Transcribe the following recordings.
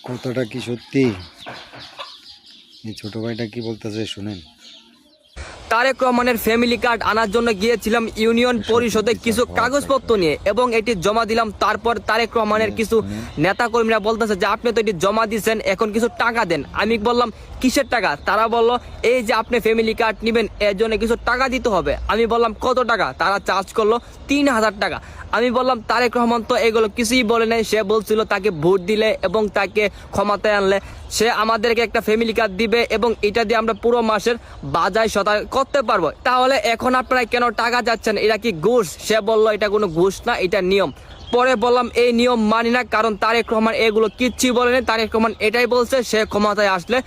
কতটা কি সত্যি এই ছোট ভাইটা কি বলতেছে শুনেন। তারেক রহমানের ফ্যামিলি কার্ড আনার জন্য গিয়েছিলাম ইউনিয়ন পরিষদে কিছু কাগজপত্র নিয়ে এবং এটি জমা দিলাম। তারপর তারেক রহমানের কিছু নেতাকর্মীরা বলতেছে যে আপনি তো এটি জমা দিয়েছেন, এখন কিছু টাকা দেন। আমি বললাম কিসের টাকা? তারা বলল এই যে আপনি ফ্যামিলি কার্ড নেবেন এর জন্য কিছু টাকা দিতে হবে। আমি বললাম কত টাকা? তারা চার্জ করলো 3000 টাকা। আমি বললাম তারেক রহমান তো এগুলো কিছুই বলে নাই, সে বলছিল তাকে ভোট দিলে এবং তাকে ক্ষমতায় আনলে সে আমাদেরকে একটা ফ্যামিলি কার্ড দিবে এবং এটা দিয়ে আমরা পুরো মাসের বাজার সদাই করতে পারবো। তাহলে এখন আপনারা কেন টাকা যাচ্ছেন? এটা কি ঘুষ? সে বলল এটা কোনো ঘুষ না, এটা নিয়ম। পরে বললাম এই নিয়ম মানি না, কারণ তারেক রহমান এগুলো কিচ্ছুই বলেনি। তারেক রহমান এটাই বলছে সে ক্ষমতায় আসলে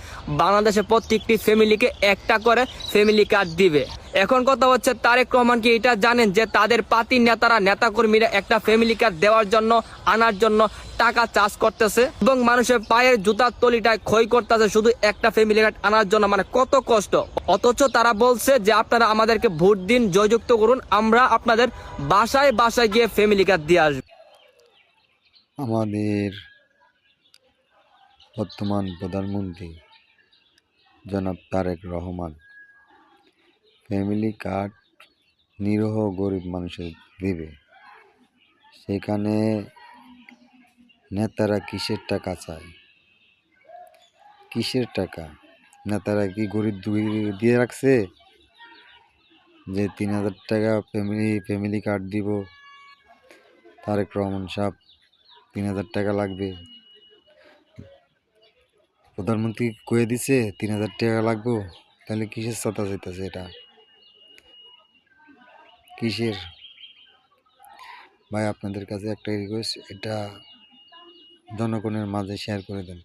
বাংলাদেশের প্রত্যেকটি ফ্যামিলিকে একটা করে ফ্যামিলি কার্ড দিবে। এখন কথা হচ্ছে তারেক রহমান কি এটা জানেন যে তাদের পার্টি নেতারা নেতাকর্মীরা একটা ফ্যামিলি কার্ড দেওয়ার জন্য আনার জন্য টাকা চার্জ করতেছে এবং মানুষের পায়ের জুতার তলিটায় ক্ষয় করতেছে শুধু একটা ফ্যামিলি কার্ড আনার জন্য? মানে কত কষ্ট। অথচ তারা বলছে যে আপনারা আমাদেরকে ভোট দিন, জয়যুক্ত করুন, আমরা আপনাদের বাসায় বাসায় গিয়ে ফ্যামিলি কার্ড দিয়ে আসবো। আমাদের বর্তমান প্রধানমন্ত্রী জনাব তারেক রহমান ফ্যামিলি কার্ড নিরীহ গরিব মানুষের দিবে, সেখানে নেতারা কিসের টাকা চায়? কিসের টাকা? নেতারা কি গরিব দিয়ে রাখছে যে 3000 টাকা ফ্যামিলি কার্ড দিব? তারেক রহমান সাহেব 3000 টাকা লাগবে? প্রধানমন্ত্রী কয়ে দিছে 3000 টাকা লাগবো? তাহলে কিসের কথা চাইতেছে? এটা কিসের? ভাই আপনাদের কাছে একটা রিকোয়েস্ট, এটা জনগণের মাঝে শেয়ার করে দেন।